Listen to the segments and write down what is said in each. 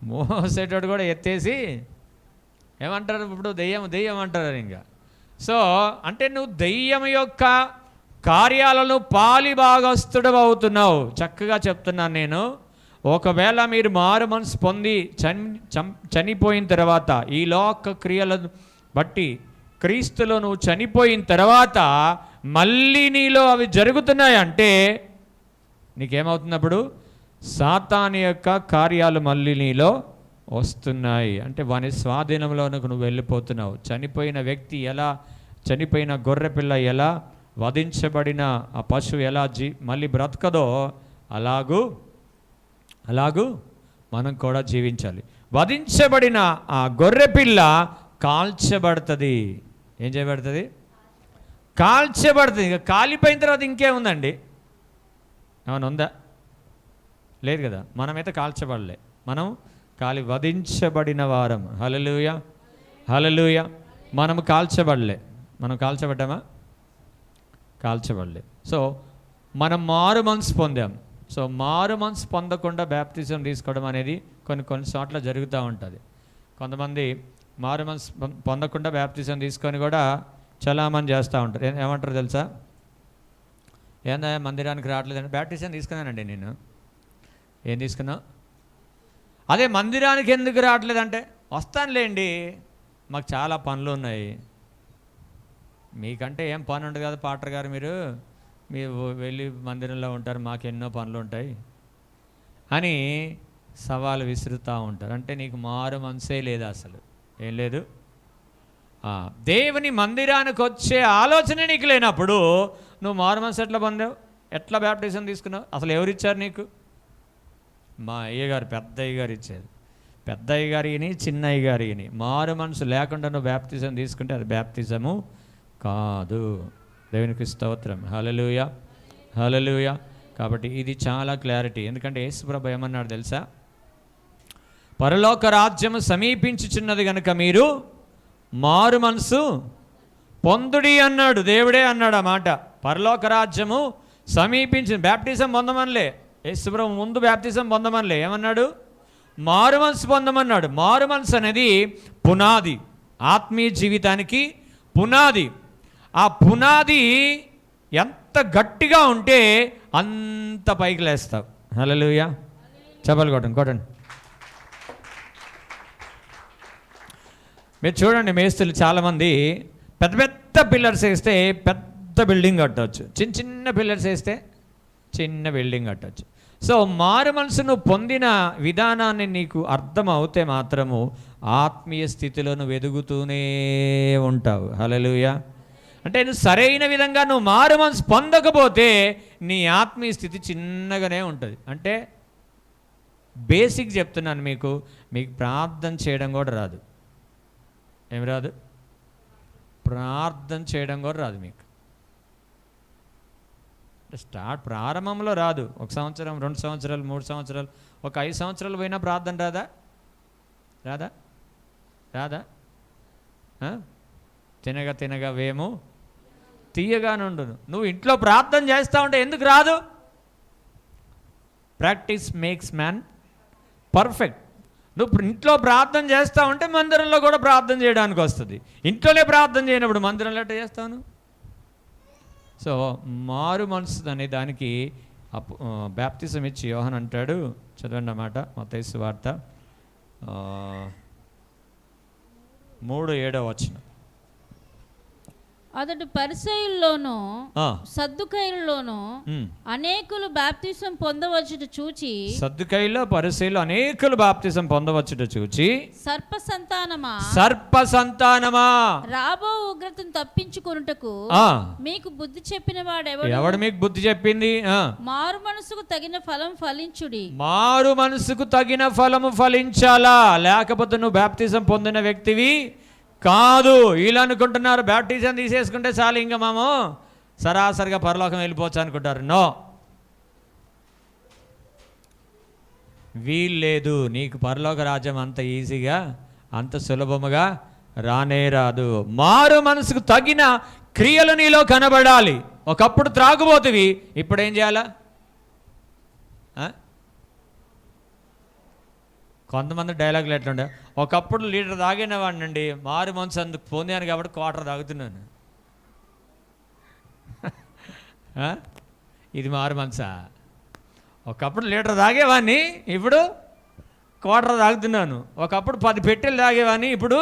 మోసేటోడు కూడా ఎత్తేసి ఏమంటారు ఇప్పుడు, దెయ్యం అంటారు ఇంకా. సో అంటే నువ్వు దెయ్యం యొక్క కార్యాలను పాలిభాగస్తుడు అవుతున్నావు. చక్కగా చెప్తున్నాను నేను. ఒకవేళ మీరు మారు మనసు పొంది చనిపోయిన తర్వాత, ఈ లోక క్రియలను బట్టి క్రీస్తులో నువ్వు చనిపోయిన తర్వాత మళ్ళీ నీలో అవి జరుగుతున్నాయంటే నీకేమవుతున్నప్పుడు సాతాను యొక్క కార్యాలు మళ్ళీ నీలో వస్తున్నాయి. అంటే వాని స్వాధీనంలోనికి నువ్వు వెళ్ళిపోతున్నావు. చనిపోయిన వ్యక్తి ఎలా, చనిపోయిన గొర్రెపిల్ల ఎలా, వధించబడిన ఆ పశువు ఎలా మళ్ళీ బ్రతకదో అలాగూ మనం కూడా జీవించాలి. వధించబడిన ఆ గొర్రెపిల్ల కాల్చబడుతుంది. ఏం చేయబడుతుంది? కాల్చబడుతుంది. ఇక కాలిపోయిన తర్వాత ఇంకేముందండి? ఏమైనా ఉందా? లేదు కదా. మనమైతే కాల్చబడలే, మనం వధించబడిన వారం. హల్లెలూయా, హల్లెలూయా. మనము కాల్చబడలే. మనం కాల్చబడ్డామా? కాల్చబడలే. సో మనం మారు మనసు పొందాం. సో మారు మనసు పొందకుండా బ్యాప్టిజం తీసుకోవడం అనేది కొన్ని చోట్ల జరుగుతూ ఉంటుంది. కొంతమంది మారు మనసు పొందకుండా బ్యాప్టిజం తీసుకొని కూడా చలామణి చేస్తూ ఉంటారు. ఏమంటారు తెలుసా? ఏందా మందిరానికి రావట్లేదండి? బ్యాప్టిజం తీసుకున్నానండి నేను. ఏం తీసుకున్నావు? అదే మందిరానికి ఎందుకు రావట్లేదంటే, వస్తానులేండి, మాకు చాలా పనులు ఉన్నాయి. మీకంటే ఏం పని ఉండదు కదా పాటర్ గారు, మీరు వెళ్ళి మందిరంలో ఉంటారు, మాకు ఎన్నో పనులు ఉంటాయి అని సవాలు విసురుతూ ఉంటారు. అంటే నీకు మారు మనసే లేదు, అసలు ఏం లేదు. దేవుని మందిరానికి వచ్చే ఆలోచన నీకు లేనప్పుడు నువ్వు మారు మనసు ఎట్లా పొందావు? ఎట్లా బ్యాప్టిజం తీసుకున్నావు? అసలు ఎవరిచ్చారు నీకు? మా అయ్యగారు, పెద్ద అయ్యగారు ఇచ్చారు. పెద్ద అయ్యగారిని, చిన్న అయ్యగారిని. మారు మనసు లేకుండా నువ్వు బ్యాప్టిజం తీసుకుంటే అది బ్యాప్టిజము కాదు. దేవునికి స్తోత్రం. హల్లెలూయా, హల్లెలూయా. కాబట్టి ఇది చాలా క్లారిటీ. ఎందుకంటే యేసుప్రభు ఏమన్నాడు తెలుసా? పరలోక రాజ్యము సమీపించుచున్నది కనుక మీరు మారు మనసు పొందుడి అన్నాడు. దేవుడే అన్నాడు ఆ మాట. పరలోక రాజ్యము సమీపించి, బ్యాప్టిజం పొందమనిలే యేసుప్రభు, ముందు బ్యాప్టిజం పొందమనిలే. ఏమన్నాడు? మారు మనసు పొందమన్నాడు. మారు మనసు అనేది పునాది, ఆత్మీయ జీవితానికి పునాది. ఆ పునాది ఎంత గట్టిగా ఉంటే అంత పైకి లేస్తావు. హల్లెలూయా. చప్పలు కొట్టండి. మీరు చూడండి, మేస్తులు చాలామంది పెద్ద పెద్ద పిల్లర్స్ వేస్తే పెద్ద బిల్డింగ్ కట్టవచ్చు, చిన్న చిన్న పిల్లర్స్ వేస్తే చిన్న బిల్డింగ్ కట్టవచ్చు. సో మారు మనసును పొందిన విధానాన్ని నీకు అర్థం అవుతే మాత్రము ఆత్మీయ స్థితిలో నువ్వు ఎదుగుతూనే ఉంటావు. హల్లెలూయా. అంటే నువ్వు సరైన విధంగా నువ్వు మారు మనసు పొందకపోతే నీ ఆత్మీయ స్థితి చిన్నగానే ఉంటుంది. అంటే బేసిక్ చెప్తున్నాను మీకు ప్రార్థన చేయడం కూడా రాదు. ఏమి రాదు? ప్రార్థన చేయడం కూడా రాదు మీకు. ప్రారంభంలో రాదు. 1 సంవత్సరం, 2 సంవత్సరాలు, 3 సంవత్సరాలు, ఒక 5 సంవత్సరాలు పోయినా ప్రార్థన రాదా? తినగా వేము తీయగా నుండును. నువ్వు ఇంట్లో ప్రార్థన చేస్తూ ఉంటే ఎందుకు రాదు? Practice makes man perfect. నువ్వు ఇంట్లో ప్రార్థన చేస్తూ ఉంటే మందిరంలో కూడా ప్రార్థన చేయడానికి వస్తుంది. ఇంట్లోనే ప్రార్థన చేయనప్పుడు మందిరంలో ఎట్లా చేస్తాను? సో మారు మనసు అనే దానికి బ్యాప్టిజం ఇచ్చి యోహన్ అంటాడు, చదవండి అన్నమాట, మత్తయి సువార్త 3:7. అతడు పరిసయ్యుల్లోనూ సద్దుకయ్యుల్లోనూ అనేకులు బాప్తిసం పొందవచ్చుట చూచి, సద్దుకయ్యులు పరిసయ్యులు అనేకులు బాప్తిసం పొందవచ్చుట చూచి, సర్ప సంతానమా రాబో ఉగ్రతను తప్పించుకొనుటకు మీకు బుద్ధి చెప్పిన ఎవడు మీకు బుద్ధి చెప్పింది? మారు మనసుకు తగిన ఫలం ఫలించుడి. మారు మనసుకు తగిన ఫలము ఫలించాలా, లేకపోతే నువ్వు బాప్తిసం పొందిన వ్యక్తివి కాదు. వీళ్ళు అనుకుంటున్నారు బ్యాప్టిజం తీసేసుకుంటే చాలు, ఇంకా మేము సరాసరిగా పరలోకం వెళ్ళిపోవచ్చు అనుకుంటారు. నో, వీల్లేదు. నీకు పరలోక రాజ్యం అంత ఈజీగా, అంత సులభముగా రానే రాదు. మారు మనసుకు తగిన క్రియలు నీలో కనబడాలి. ఒకప్పుడు త్రాగుబోతువి, ఇప్పుడు ఏం చేయాలా? కొంతమంది డైలాగులు ఎట్లుండే, ఒకప్పుడు లీటర్ తాగిన వాడినండి, మారు మనసు అందుకు పొందాను కాబట్టి క్వార్టర్ తాగుతున్నాను. ఇది మారు మనసా? ఒకప్పుడు లీటర్ తాగేవాడిని, ఇప్పుడు క్వార్టర్ తాగుతున్నాను. ఒకప్పుడు 10 పెట్టెలు తాగేవాడిని, ఇప్పుడు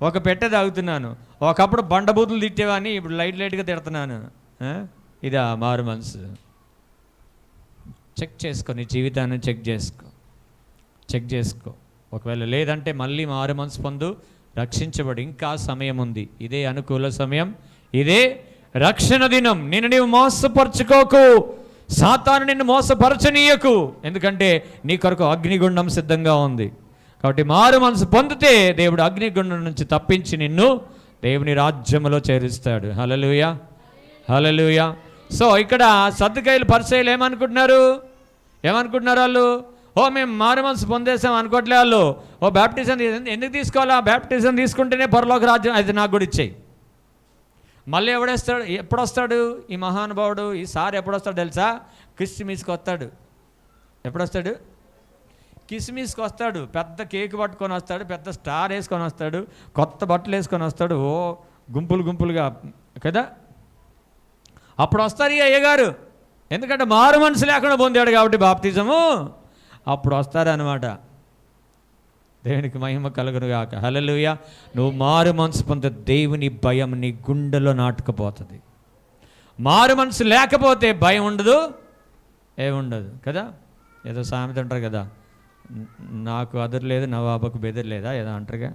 1 పెట్టె తాగుతున్నాను. ఒకప్పుడు బండబూతులు తిట్టేవాడిని, ఇప్పుడు లైట్గా తిడుతున్నాను. ఇదా మారు మనసు? చెక్ చేసుకో, నీ జీవితాన్ని చెక్ చేసుకో. ఒకవేళ లేదంటే మళ్ళీ మారు మనసు పొందు, రక్షించబడి. ఇంకా సమయం ఉంది, ఇదే అనుకూల సమయం, ఇదే రక్షణ దినం. నిన్ను నీవు మోసపరచుకోకు, సాతాను నిన్ను మోసపరచనీయకు, ఎందుకంటే నీ కొరకు అగ్నిగుండం సిద్ధంగా ఉంది. కాబట్టి మారు మనసు పొందితే దేవుడు అగ్నిగుండం నుంచి తప్పించి నిన్ను దేవుని రాజ్యములో చేరుస్తాడు. హల్లెలూయా, హల్లెలూయా. సో ఇక్కడ సద్దుకాయలు పరిసయ్యులు ఏమనుకుంటున్నారు వాళ్ళు? మేము మారు మనసు పొందేసాం అనుకోవట్లే వాళ్ళు. బ్యాప్టిజం ఎందుకు తీసుకోవాలా? బ్యాప్టిజం తీసుకుంటేనే పరలోక రాజ్యం, అది నాకు కూడా ఇచ్చేయి. మళ్ళీ ఎప్పుడు వస్తాడు ఈ మహానుభావుడు? ఈసారి ఎప్పుడు వస్తాడు తెలుసా? క్రిస్మస్కి వస్తాడు. ఎప్పుడు వస్తాడు? కిస్మిస్కి వస్తాడు. పెద్ద కేక్ పట్టుకొని వస్తాడు, పెద్ద స్టార్ వేసుకొని వస్తాడు, కొత్త బట్టలు వేసుకొని వస్తాడు, గుంపులుగా కదా. అప్పుడు వస్తారు ఈ అయ్యగారు, ఎందుకంటే మారు మనసు లేకుండా పొందాడు కాబట్టి బాప్తిజము. అప్పుడు వస్తారనమాట. దేవునికి మహిమ కలుగును గాక. హల్లెలూయా. నువ్వు మారు మనసు పొందే దేవుని భయం నీ గుండెలో నాటుకుపోతుంది. మారు మనసు లేకపోతే భయం ఉండదు, ఏముండదు కదా. ఏదో సామెత అంటారు కదా, నాకు అదురు లేదు నవాబకు బెదిరి లేదా, ఏదో అంటారుగా.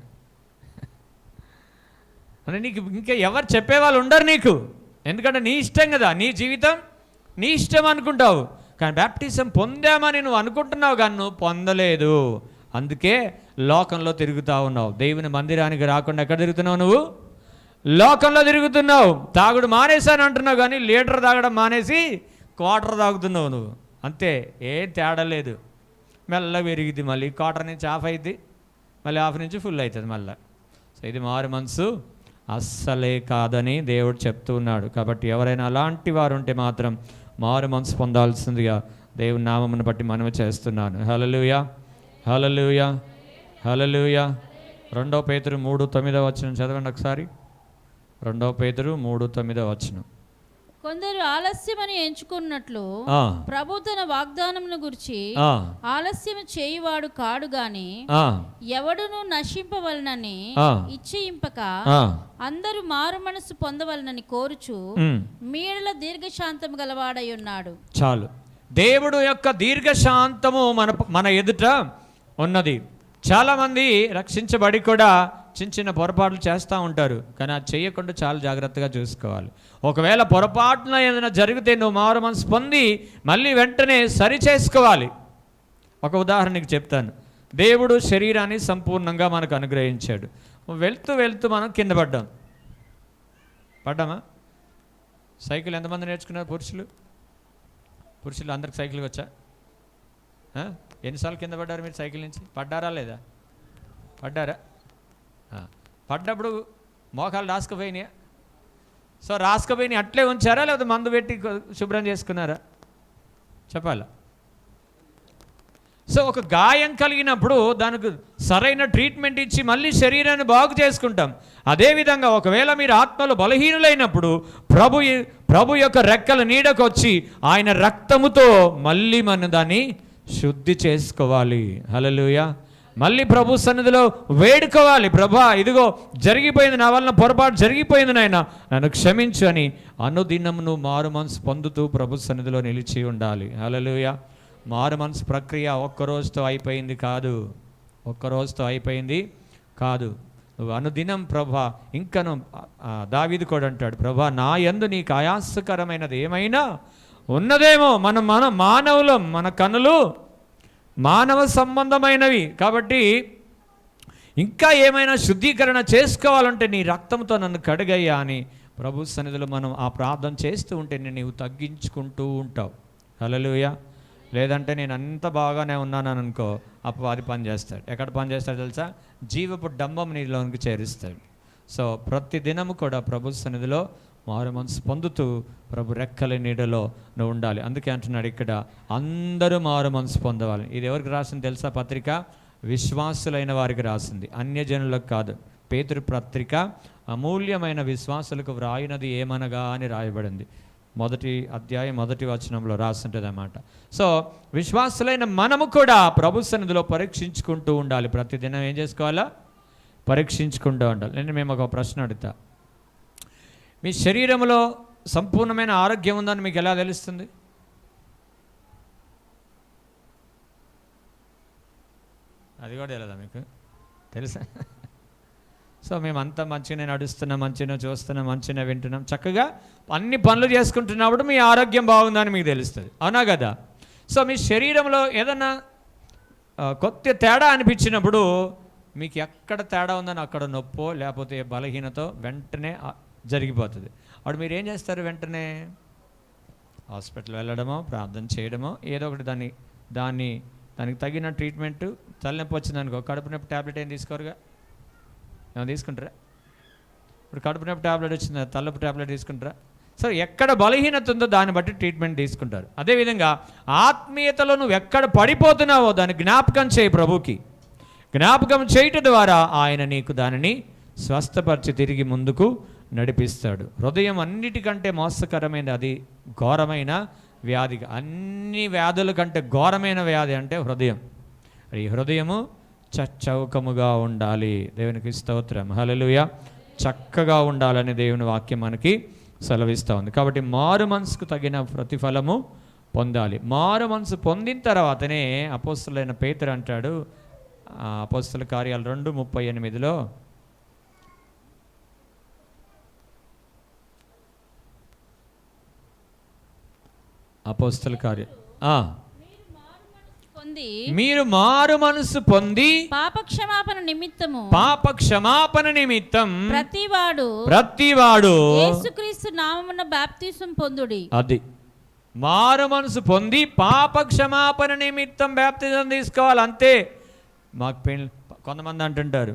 అని నీకు ఇంకా ఎవరు చెప్పేవాళ్ళు ఉండరు నీకు, ఎందుకంటే నీ ఇష్టం కదా, నీ జీవితం నీ ఇష్టం అనుకుంటావు. కానీ బ్యాప్టిజం పొందామని నువ్వు అనుకుంటున్నావు, కానీ నువ్వు పొందలేదు. అందుకే లోకంలో తిరుగుతూ ఉన్నావు. దేవుని మందిరానికి రాకుండా ఎక్కడ తిరుగుతున్నావు? నువ్వు లోకంలో తిరుగుతున్నావు. తాగుడు మానేసాను అంటున్నావు, కానీ లీటర్ తాగడం మానేసి క్వార్టర్ తాగుతున్నావు నువ్వు. అంతే, ఏం తేడా లేదు. మెల్లగా పెరిగిద్ది, మళ్ళీ క్వార్టర్ నుంచి హాఫ్ అయింది, మళ్ళీ హాఫ్ నుంచి ఫుల్ అవుతుంది మళ్ళీ. సో ఇది మారు మనసు అస్సలే కాదని దేవుడు చెప్తూ ఉన్నాడు. కాబట్టి ఎవరైనా అలాంటి వారు ఉంటే మాత్రం మారు మనసు పొందాల్సిందిగా దేవుని నామమును బట్టి మనవి చేస్తున్నాను. హల్లెలూయా, హల్లెలూయా, హల్లెలూయా. 2 పేతురు 3:9 చదవండి ఒకసారి. 2 పేతురు 3:9. కొందరు ఆలస్యమని ఎంచుకున్నట్లు ప్రభు తన వాగ్దానమును గురించి ఆలస్యం చేయువాడు కాడు గాని ఎవడును నశింపవలనని ఇచ్చయింపక అందరూ మారు మనసు పొందవలనని కోరుచు మీడల దీర్ఘశాంతము గలవాడై ఉన్నాడు. చాలు, దేవుడు యొక్క దీర్ఘశాంతము మన ఎదుట ఉన్నది. చాలామంది రక్షించబడి కూడా చిన్న పొరపాట్లు చేస్తూ ఉంటారు, కానీ అది చేయకుండా చాలా జాగ్రత్తగా చూసుకోవాలి. ఒకవేళ పొరపాటున ఏదైనా జరిగితే నువ్వు మారు మనసు పొంది మళ్ళీ వెంటనే సరి చేసుకోవాలి. ఒక ఉదాహరణకి చెప్తాను. దేవుడు శరీరాన్ని సంపూర్ణంగా మనకు అనుగ్రహించాడు. వెళ్తూ మనం కింద పడ్డామా? సైకిల్ ఎంతమంది నేర్చుకున్నారు? పురుషులు అందరికి సైకిల్ వచ్చా? ఎన్నిసార్లు కింద పడ్డారు మీరు సైకిల్ నుంచి? పడ్డారా లేదా? పడ్డారా? పడ్డప్పుడు మోకాలు రాసుకుపోయినాయా? సో రాసుకుపోయినాయి అట్లే ఉంచారా, లేకపోతే మందు పెట్టి శుభ్రం చేసుకున్నారా? చెప్పాలా? సో ఒక గాయం కలిగినప్పుడు దానికి సరైన ట్రీట్మెంట్ ఇచ్చి మళ్ళీ శరీరాన్ని బాగు చేసుకుంటాం. అదేవిధంగా ఒకవేళ మీరు ఆత్మలో బలహీనులైనప్పుడు ప్రభు యొక్క రెక్కల నీడకు వచ్చి ఆయన రక్తముతో మళ్ళీ మనం దాన్ని శుద్ధి చేసుకోవాలి. హల్లెలూయా. మళ్ళీ ప్రభు సన్నిధిలో వేడుకోవాలి, ప్రభా ఇదిగో జరిగిపోయింది, నా వలన పొరపాటు జరిగిపోయింది నాయన, నన్ను క్షమించు అని అనుదినమును మారు మనసు పొందుతూ ప్రభు సన్నిధిలో నిలిచి ఉండాలి. హల్లెలూయా. మారు మనసు ప్రక్రియ ఒక్కరోజుతో అయిపోయింది కాదు. నువ్వు అనుదినం ప్రభా, ఇంకను దావీదు కూడా అంటాడు, ప్రభా నా యందు నీకు ఆయాసకరమైనది ఏమైనా ఉన్నదేమో. మన మానవులం, మన కనులు మానవ సంబంధమైనవి కాబట్టి ఇంకా ఏమైనా శుద్ధీకరణ చేసుకోవాలంటే నీ రక్తంతో నన్ను కడుగయ్యా అని ప్రభు సన్నిధిలో మనం ఆ ప్రార్థన చేస్తూ ఉంటే నీవు తగ్గించుకుంటూ ఉంటావు. హల్లెలూయా. లేదంటే నేను అంత బాగానే ఉన్నాను అనుకో, అపవాది పని చేస్తాడు. ఎక్కడ పని చేస్తాడు తెలుసా? జీవపు డంబం నీలోనికి చేరుస్తాడు. సో ప్రతి దినము కూడా ప్రభు సన్నిధిలో మారు మనసు పొందుతూ ప్రభు రెక్కల నీడలో నువ్వు ఉండాలి. అందుకే అంటున్నాడు ఇక్కడ అందరూ మారు మనసు పొందవాలి. ఇది ఎవరికి రాసింది తెలుసా పత్రిక? విశ్వాసులైన వారికి రాసింది, అన్యజనులకు కాదు. పేతురు పత్రిక అమూల్యమైన విశ్వాసులకు వ్రాయినది ఏమనగా అని రాయబడింది. 1వ అధ్యాయం 1వ వచనంలో రాస్తుంటుంది అన్నమాట. సో విశ్వాసులైన మనము కూడా ప్రభు సన్నిధిలో పరీక్షించుకుంటూ ఉండాలి. ప్రతిదినం ఏం చేసుకోవాలా? పరీక్షించుకుంటూ ఉండాలి. నేను మేము ఒక ప్రశ్న అడుగుతా, మీ శరీరంలో సంపూర్ణమైన ఆరోగ్యం ఉందని మీకు ఎలా తెలుస్తుంది? అది కూడా తెలియదా మీకు? తెలుసా? సో మేమంతా మంచిగానే నడుస్తున్నాం, మంచిగా చూస్తున్నాం, మంచిగా వింటున్నాం, చక్కగా అన్ని పనులు చేసుకుంటున్నప్పుడు మీ ఆరోగ్యం బాగుందని మీకు తెలుస్తుంది, అవునా కదా? సో మీ శరీరంలో ఏదన్నా కొత్త తేడా అనిపించినప్పుడు మీకు ఎక్కడ తేడా ఉందని అక్కడ నొప్పో లేకపోతే బలహీనతో వెంటనే జరిగిపోతుంది. అప్పుడు మీరు ఏం చేస్తారు? వెంటనే హాస్పిటల్ వెళ్ళడమో, ప్రార్థన చేయడమో, ఏదో ఒకటి దానికి తగిన ట్రీట్మెంట్. తలనొప్పి వచ్చిందనుకో, కడుపు నొప్పి ట్యాబ్లెట్ ఏం తీసుకోరుగా, ఏమైనా తీసుకుంటారా? ఇప్పుడు కడుపు నొప్పి ట్యాబ్లెట్ వచ్చిందా, తలనొప్పి ట్యాబ్లెట్ తీసుకుంటారా? సో ఎక్కడ బలహీనత ఉందో దాన్ని బట్టి ట్రీట్మెంట్ తీసుకుంటారు. అదేవిధంగా ఆత్మీయతలో నువ్వు ఎక్కడ పడిపోతున్నావో దాన్ని జ్ఞాపకం చేయి. ప్రభుకి జ్ఞాపకం చేయటం ద్వారా ఆయన నీకు దానిని స్వస్థపరిచి తిరిగి ముందుకు నడిపిస్తాడు. హృదయం అన్నిటికంటే మోసకరమైనది, అది ఘోరమైన వ్యాధి. అన్ని వ్యాధుల కంటే ఘోరమైన వ్యాధి అంటే హృదయం. ఈ హృదయము చౌకముగా ఉండాలి. దేవునికి స్తోత్రం, హల్లెలూయా. చక్కగా ఉండాలని దేవుని వాక్యం మనకి సెలవిస్తూ ఉంది. కాబట్టి మారు మనసుకు తగిన ప్రతిఫలము పొందాలి. మారు మనసు పొందిన తర్వాతనే అపోస్తలుడైన పేతురు అంటాడు, అపోస్తల కార్యాలు 2:38లో, అపోస్తల కార్యం మీరు మారు మనసు పొంది పాపక్షమాపణ నిమిత్తం ప్రతివాడు యేసుక్రీస్తు నామమున బాప్తిసం పొందుడి. అది మారు మనసు పొంది పాపక్షమాపణ నిమిత్తం బాప్తిజం తీసుకోవాలి, అంతే. మాకు కొంతమంది అంటుంటారు,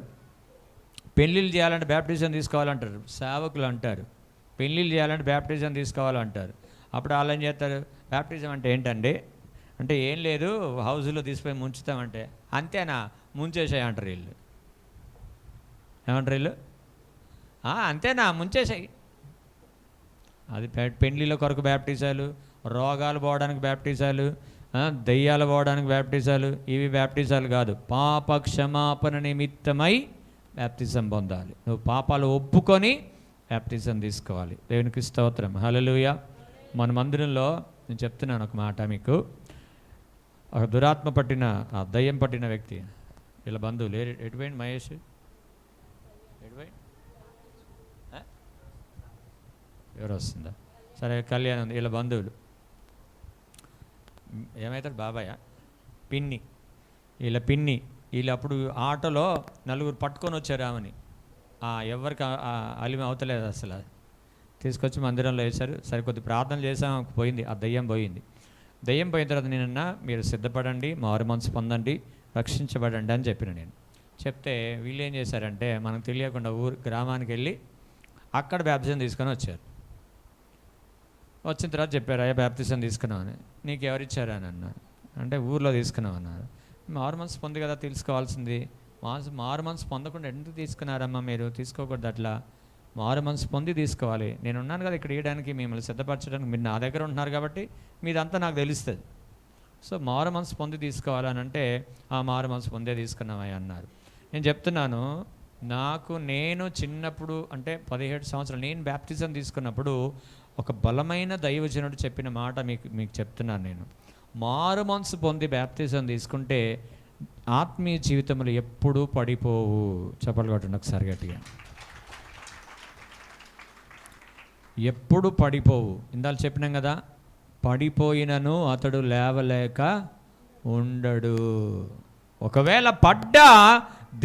పెళ్ళిళ్ళు చేయాలంటే బ్యాప్టిజం తీసుకోవాలంటారు. సేవకులు అంటారు, పెళ్ళిళ్ళు చేయాలంటే బ్యాప్టిజం తీసుకోవాలంటారు. అప్పుడు వాళ్ళు ఏం చేస్తారు? బ్యాప్టిజం అంటే ఏంటండి అంటే, ఏం లేదు, హౌస్లో తీసుకుపోయి ముంచుతామంటే. అంతేనా? ముంచేసాయి అంటారు వీళ్ళు. ఏమంటారు వీళ్ళు? అంతేనా, ముంచేసాయి. అది పెళ్ళిళ్ళ కొరకు బ్యాప్టిజాలు, రోగాలు పోవడానికి బ్యాప్టిజాలు, దెయ్యాలు పోవడానికి బ్యాప్టిజాలు. ఇవి బ్యాప్టిజాలు కాదు. పాప క్షమాపణ నిమిత్తమై బ్యాప్టిజం పొందాలి. నువ్వు పాపాలు ఒప్పుకొని బ్యాప్టిజం తీసుకోవాలి. దేవునికి స్తోత్రం, హల్లెలూయా. మన మందిరంలో నేను చెప్తున్నాను ఒక మాట మీకు. ఒక దురాత్మ పట్టిన, దయ్యం పట్టిన వ్యక్తి, వీళ్ళ బంధువులు ఎటుపోయింది? మహేష్ ఎటుపోయింది? ఎవరు వస్తుందా? సరే, కళ్యాణం. వీళ్ళ బంధువులు ఏమవుతారు? బాబాయ్, పిన్ని, వీళ్ళ పిన్ని. వీళ్ళు అప్పుడు ఆటోలో నలుగురు పట్టుకొని వచ్చారు ఆమెని. ఎవరికి అలిమి అవతలేదు అసలు. తీసుకొచ్చి మందిరంలో వేశారు. సరే, కొద్ది ప్రార్థన చేసాం, పోయింది, ఆ దయ్యం పోయింది. దయ్యం పోయిన తర్వాత నేనన్నా, మీరు సిద్ధపడండి, మారు మనసు పొందండి, రక్షించబడండి అని చెప్పిన. నేను చెప్తే వీళ్ళు ఏం చేశారంటే, మనకు తెలియకుండా గ్రామానికి వెళ్ళి అక్కడ బ్యాప్టిజం తీసుకొని వచ్చారు. వచ్చిన తర్వాత చెప్పారు, అయ్యా బ్యాప్టిజం తీసుకున్నామని. నీకు ఎవరిచ్చారా అని అన్నారు. అంటే ఊర్లో తీసుకున్నాం అన్నారు. మారు మనసు పొంది కదా తీసుకోవాల్సింది. మారు మనసు పొందకుండా ఎందుకు తీసుకున్నారమ్మా మీరు? తీసుకోకూడదు అట్లా. మారు మనసు పొంది తీసుకోవాలి. నేను ఉన్నాను కదా ఇక్కడ ఇవ్వడానికి, మిమ్మల్ని సిద్ధపరచడానికి. మీరు నా దగ్గర ఉంటున్నారు కాబట్టి మీదంతా నాకు తెలుస్తుంది. సో మారు మనసు పొంది తీసుకోవాలని అంటే, ఆ మారు మనసు పొందే తీసుకున్నామని అన్నారు. నేను చెప్తున్నాను, నేను చిన్నప్పుడు అంటే 17 సంవత్సరాలు నేను బ్యాప్టిజం తీసుకున్నప్పుడు ఒక బలమైన దైవజనుడు చెప్పిన మాట మీకు చెప్తున్నాను. నేను మారు మనసు పొంది బ్యాప్టిజం తీసుకుంటే ఆత్మీయ జీవితంలో ఎప్పుడూ పడిపోవు. చెప్పలు కొట్టండి ఒకసారి గట్టిగా. ఎప్పుడు పడిపోవు. ఇందాక చెప్పినాం కదా, పడిపోయినను అతడు లేవలేక ఉండడు. ఒకవేళ పడ్డా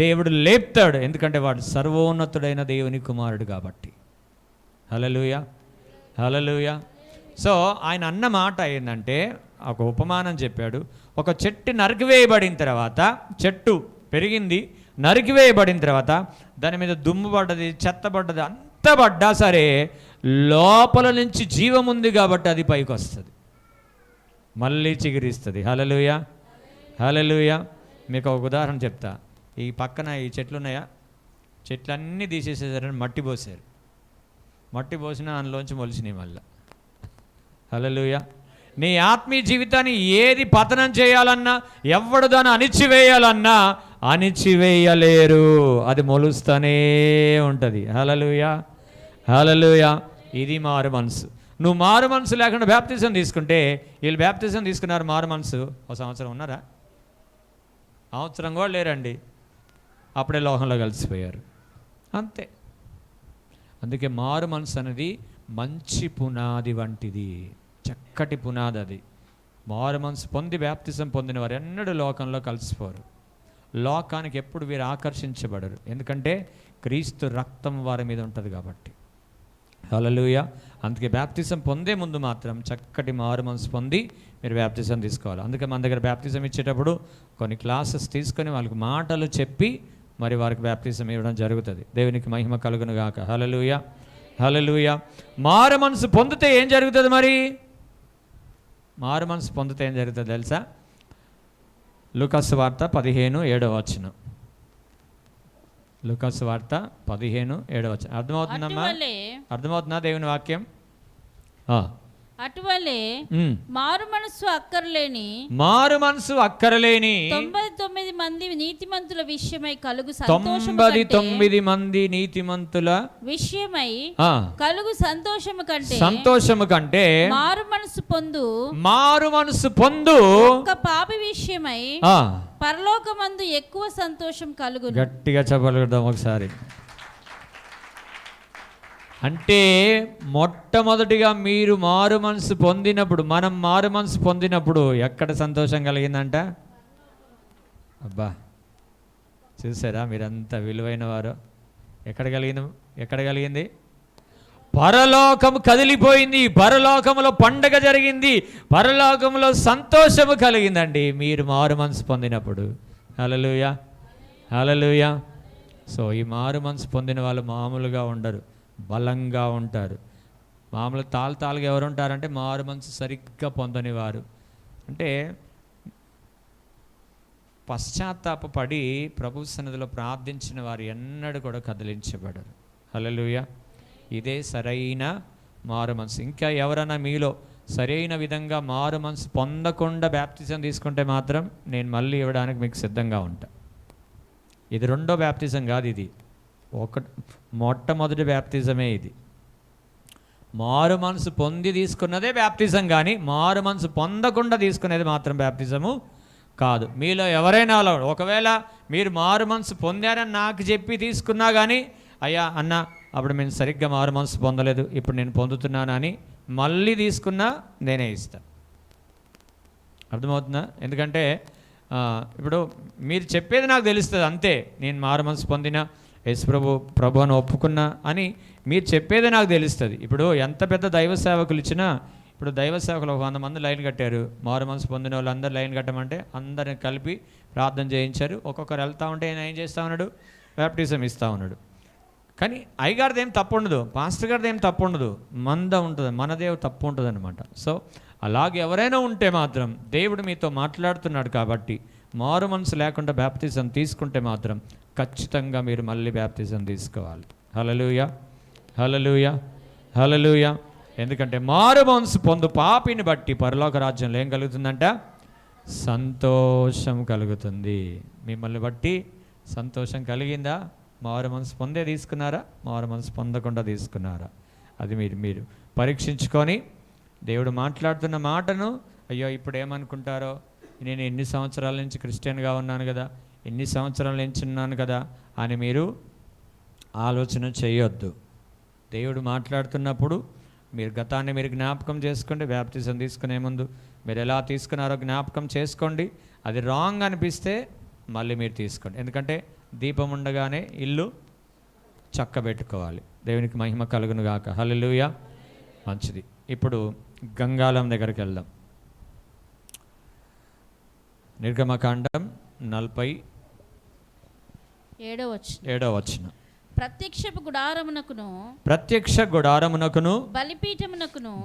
దేవుడు లేపుతాడు, ఎందుకంటే వాడు సర్వోన్నతుడైన దేవుని కుమారుడు కాబట్టి. హల్లెలూయా, హల్లెలూయా. సో ఆయన అన్న మాట ఏంటంటే, ఒక ఉపమానం చెప్పాడు. ఒక చెట్టు నరికివేయబడిన తర్వాత, చెట్టు పెరిగింది, నరికివేయబడిన తర్వాత దాని మీద దుమ్ము పడ్డది, చెత్త పడ్డది, అంత పడ్డా సరే లోపల నుంచి జీవం ఉంది కాబట్టి అది పైకి వస్తుంది, మళ్ళీ చిగురిస్తుంది. హల్లెలూయా, హల్లెలూయా. మీకు ఒక ఉదాహరణ చెప్తా. ఈ పక్కన ఈ చెట్లు ఉన్నాయా, చెట్లన్నీ తీసేసేసారని మట్టి పోసారు. మట్టి పోసినా అందులోంచి మొలిచినాయి మళ్ళీ. హల్లెలూయా. నీ ఆత్మీయ జీవితాన్ని ఏది పతనం చేయాలన్నా, ఎవడు దాన్ని అణిచివేయాలన్నా అణిచివేయలేరు. అది మొలుస్తూనే ఉంటుంది. హల్లెలూయా, హల్లెలూయా. ఇది మారు మనసు. నువ్వు మారు మనసు లేకుండా బ్యాప్టిజం తీసుకుంటే, వీళ్ళు బ్యాప్టిజం తీసుకున్నారు, మారు మనసు ఒక సంవత్సరం ఉన్నారా? సంవత్సరం కూడా లేరండి, అప్పుడే లోకంలో కలిసిపోయారు. అంతే. అందుకే మారు మనసు అనేది మంచి పునాది వంటిది, చక్కటి పునాది అది. మారు మనసు పొంది బ్యాప్టిజం పొందిన వారు ఎన్నడూ లోకంలో కలిసిపోరు. లోకానికి ఎప్పుడు వీరు ఆకర్షించబడరు, ఎందుకంటే క్రీస్తు రక్తం వారి మీద ఉంటుంది కాబట్టి. హల్లెలూయా. అందుకే బ్యాప్టిజం పొందే ముందు మాత్రం చక్కటి మారు మనసు పొంది మీరు బ్యాప్టిజం తీసుకోవాలి. అందుకే మన దగ్గర బ్యాప్టిజం ఇచ్చేటప్పుడు కొన్ని క్లాసెస్ తీసుకొని వాళ్ళకి మాటలు చెప్పి మరి వారికి బ్యాప్టిజం ఇవ్వడం జరుగుతుంది. దేవునికి మహిమ కలుగును గాక. హల్లెలూయా, హల్లెలూయా. మారు మనసు పొందితే ఏం జరుగుతుంది? మరి మారు మనసు పొందితే ఏం జరుగుతుంది తెలుసా? లూకాసు వార్త 15:7. లూకాసు వార్త 15:7. అర్థమవుతుందమ్మా? అర్థమవుతుందా దేవుని వాక్యం? అటువలే మారు మనసు అక్కరలేని 99 మంది నీతిమంతుల విషయమై కలుగు సంతోషము 99 మంది నీతిమంతుల విషయమై కలుగు సంతోషము కంటే మారు మనసు పొందు ఒక పాపి విషయమై పరలోకమందు ఎక్కువ సంతోషం కలుగు. గట్టిగా చెప్పగలుగుతాం ఒకసారి. అంటే మొట్టమొదటిగా మీరు మారు మనసు పొందినప్పుడు, మనం మారు మనసు పొందినప్పుడు ఎక్కడ సంతోషం కలిగిందంట? అబ్బా, చూసారా మీరంతా విలువైన వారు. ఎక్కడ కలిగింది? పరలోకము కదిలిపోయింది, పరలోకములో పండగ జరిగింది, పరలోకములో సంతోషము కలిగిందండి మీరు మారు మనసు పొందినప్పుడు. హల్లెలూయా, హల్లెలూయా. సో ఈ మారు మనసు పొందిన వాళ్ళు మామూలుగా ఉండరు, బలంగా ఉంటారు. మామూలు తాలుగా ఎవరు ఉంటారంటే మారు మనసు సరిగ్గా పొందని వారు. అంటే పశ్చాత్తాపపడి ప్రభు సన్నిధిలో ప్రార్థించిన వారు ఎన్నడూ కూడా కదిలించబడరు. హల్లెలూయా. ఇదే సరైన మారు మనసు. ఇంకా ఎవరైనా మీలో సరైన విధంగా మారు మనసు పొందకుండా బ్యాప్టిజం తీసుకుంటే మాత్రం నేను మళ్ళీ ఇవ్వడానికి మీకు సిద్ధంగా ఉంటా. ఇది రెండో బ్యాప్టిజం కాదు, ఇది మొట్టమొదటి బ్యాప్టిజమే. ఇది మారు మనసు పొంది తీసుకున్నదే బ్యాప్టిజం, కానీ మారు మనసు పొందకుండా తీసుకునేది మాత్రం బ్యాప్టిజము కాదు. మీలో ఎవరైనా ఒకవేళ మీరు మారు మనసు పొందారని నాకు చెప్పి తీసుకున్నా కానీ, అయ్యా అన్న అప్పుడు నేను సరిగ్గా మారు మనసు పొందలేదు, ఇప్పుడు నేను పొందుతున్నాను అని మళ్ళీ తీసుకున్నా నేనే ఇస్తాను. అర్థమవుతుందా? ఎందుకంటే ఇప్పుడు మీరు చెప్పేది నాకు తెలుస్తుంది అంతే. నేను మారు మనసు పొందిన యేసు ప్రభు అని ఒప్పుకున్నా అని మీరు చెప్పేదే నాకు తెలుస్తుంది. ఇప్పుడు ఎంత పెద్ద దైవ సేవకులు ఇచ్చినా, ఇప్పుడు దైవ సేవకులు 100 మంది లైన్ కట్టారు, మారు మనసు పొందిన వాళ్ళు అందరూ లైన్ కట్టమంటే అందరిని కలిపి ప్రార్థన చేయించారు. ఒక్కొక్కరు వెళ్తూ ఉంటే ఆయన ఏం చేస్తూ ఉన్నాడు? బ్యాప్టిజం ఇస్తూ ఉన్నాడు. కానీ అయ్యగారిది ఏం తప్పు ఉండదు, పాస్టర్ గారిది ఏం తప్పు ఉండదు, మంద ఉంటుంది, మనదే తప్పు ఉంటుంది అనమాట. సో అలాగే ఎవరైనా ఉంటే మాత్రం దేవుడు మీతో మాట్లాడుతున్నాడు కాబట్టి మారు మనసు లేకుండా బ్యాప్టిజం తీసుకుంటే మాత్రం ఖచ్చితంగా మీరు మళ్ళీ బ్యాప్టిజం తీసుకోవాలి. హల్లెలూయా, హల్లెలూయా, హల్లెలూయా. ఎందుకంటే మారు మనసు పొందు పాపిని బట్టి పరలోక రాజ్యంలో ఏం కలుగుతుందంట? సంతోషం కలుగుతుంది. మిమ్మల్ని బట్టి సంతోషం కలిగిందా? మారు మనసు పొందే తీసుకున్నారా, మారు మనసు పొందకుండా తీసుకున్నారా? అది మీరు పరీక్షించుకొని దేవుడు మాట్లాడుతున్న మాటను, అయ్యో ఇప్పుడు ఏమనుకుంటారో, నేను ఎన్ని సంవత్సరాల నుంచి క్రిస్టియన్గా ఉన్నాను కదా, ఎన్ని సంవత్సరాల నుంచి ఉన్నాను కదా అని మీరు ఆలోచన చేయొద్దు. దేవుడు మాట్లాడుతున్నప్పుడు మీరు గతాన్ని మీరు జ్ఞాపకం చేసుకోండి. బ్యాప్టిజం తీసుకునే ముందు మీరు ఎలా తీసుకున్నారో జ్ఞాపకం చేసుకోండి. అది రాంగ్ అనిపిస్తే మళ్ళీ మీరు తీసుకోండి. ఎందుకంటే దీపం ఉండగానే ఇల్లు చక్కబెట్టుకోవాలి. దేవునికి మహిమ కలుగును గాక. హల్లెలూయా. మంచిది. ఇప్పుడు గంగాళం దగ్గరికి వెళ్దాం. నిర్గమకాండం 47వ వచనం. ప్రత్యక్ష గుడారమునకును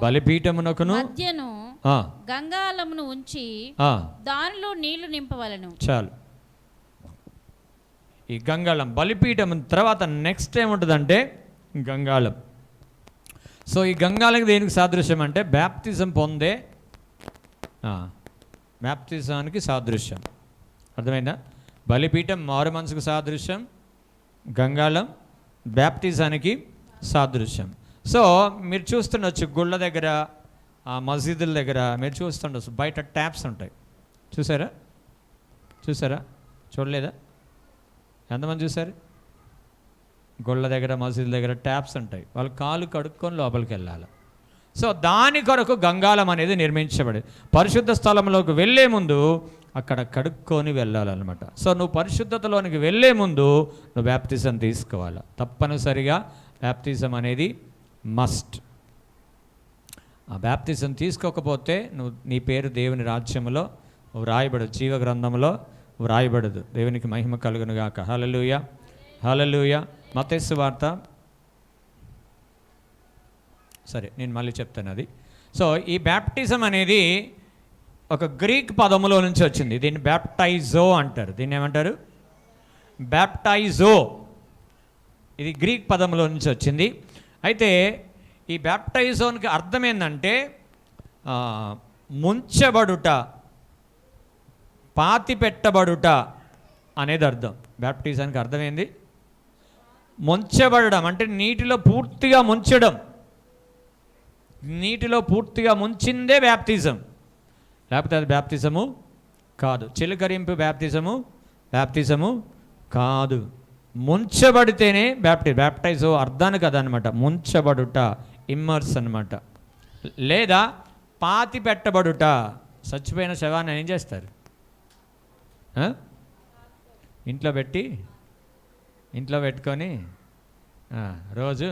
బలిపీఠమునకును మధ్యను గంగాళమును ఉంచి దానిలో నీళ్లు నింపవలెను. చాలు. ఈ గంగాళం బలిపీఠం తర్వాత నెక్స్ట్ ఏముంటుందంటే గంగాళం. సో ఈ గంగాళంకి దేనికి సాదృశ్యం అంటే బ్యాప్తిజం పొందే బ్యాప్తిజానికి సాదృశ్యం. అర్థమైందా? బలిపీఠం మారు మనసుకు సాదృశ్యం, గంగాళం బ్యాప్తిజానికి సాదృశ్యం. సో మీరు చూస్తుండొచ్చు గుళ్ళ దగ్గర, మసీదుల దగ్గర మీరు చూస్తుండొచ్చు బయట ట్యాప్స్ ఉంటాయి. చూసారా? చూడలేదా? ఎంతమంది చూసారు? గుళ్ళ దగ్గర మసీదుల దగ్గర ట్యాప్స్ ఉంటాయి. వాళ్ళు కాలు కడుక్కొని లోపలికి వెళ్ళాలి. సో దాని కొరకు గంగాళం అనేది నిర్మించబడింది. పరిశుద్ధ స్థలంలోకి వెళ్ళే ముందు అక్కడ కడుక్కొని వెళ్ళాలన్నమాట. సో నువ్వు పరిశుద్ధతలోనికి వెళ్ళే ముందు నువ్వు బ్యాప్తిజం తీసుకోవాలి. తప్పనిసరిగా బ్యాప్తిజం అనేది మస్ట్. ఆ బ్యాప్తిజం తీసుకోకపోతే నీ పేరు దేవుని రాజ్యంలో వ్రాయబడదు, జీవ గ్రంథంలో వ్రాయబడదు. దేవునికి మహిమ కలుగును గాక. హల్లెలూయా, హల్లెలూయా. మత్తయి సువార్త, సరే నేను మళ్ళీ చెప్తాను అది. సో ఈ బ్యాప్టిజం అనేది ఒక గ్రీక్ పదములో నుంచి వచ్చింది. దీన్ని బ్యాప్టైజో అంటారు. దీన్ని ఏమంటారు? బ్యాప్టైజో. ఇది గ్రీక్ పదములో నుంచి వచ్చింది. అయితే ఈ బ్యాప్టైజోనికి అర్థం ఏంటంటే ముంచబడుట, పాతి పెట్టబడుట అనేది అర్థం. బ్యాప్టిజానికి అర్థమైంది ముంచబడడం, అంటే నీటిలో పూర్తిగా ముంచడం. నీటిలో పూర్తిగా ముంచిందే బ్యాప్టిజం, లేకపోతే అది బ్యాప్టిజము కాదు. చిలకరింపు బ్యాప్టిజము కాదు. ముంచబడితేనే బ్యాప్టైజో అర్థానికి అదనమాట. ముంచబడుట, ఇమ్మర్స్ అనమాట. లేదా పాతి పెట్టబడుట. చచ్చిపోయిన శవాన్ని ఏం చేస్తారు? ఇంట్లో పెట్టుకొని రోజు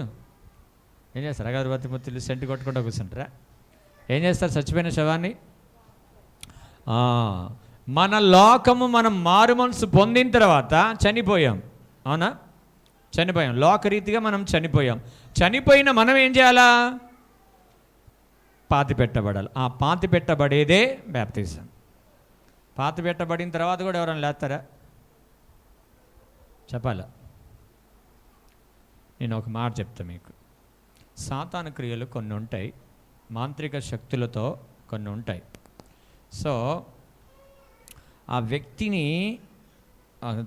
ఏం చేస్తారు? అగరబత్తి ముత్తులు సెంటు కొట్టుకుంటూ కూర్చుంటారా? ఏం చేస్తారు చచ్చిపోయిన శవాన్ని? మన లోకము, మనం మారు మనసు పొందిన తర్వాత చనిపోయాం. అవునా? చనిపోయాం. లోకరీతిగా మనం చనిపోయాం. చనిపోయిన మనం ఏం చేయాలా? పాతి పెట్టబడాలి. ఆ పాతి పెట్టబడేదే బ్యాప్టిజం. పాతి పెట్టబడిన తర్వాత కూడా ఎవరైనా లేస్తారా? చెప్పాలా? నేను ఒక మాట చెప్తా మీకు. సాతాను క్రియలు కొన్ని ఉంటాయి, మాంత్రిక శక్తులతో కొన్ని ఉంటాయి. సో ఆ వ్యక్తిని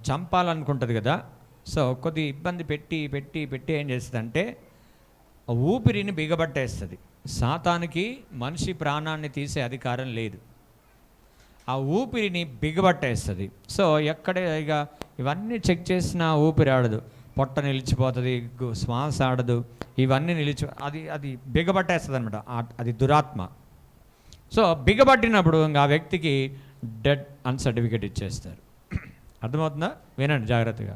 చంపాలనుకుంటుంది కదా. సో కొద్ది ఇబ్బంది పెట్టి ఏం చేస్తుందంటే ఊపిరిని బిగబట్టేస్తుంది. సాతానికి మనిషి ప్రాణాన్ని తీసే అధికారం లేదు. ఆ ఊపిరిని బిగబట్టేస్తుంది. సో ఎక్కడ ఇక ఇవన్నీ చెక్ చేసినా ఊపిరి ఆడదు, పొట్ట నిలిచిపోతుంది, శ్వాస ఆడదు, ఇవన్నీ అది బిగబట్టేస్తుంది అనమాట. అది దురాత్మ. సో బిగబట్టినప్పుడు ఇంకా ఆ వ్యక్తికి డెడ్ అని సర్టిఫికేట్ ఇచ్చేస్తారు. అర్థమవుతుందా? వినండి జాగ్రత్తగా.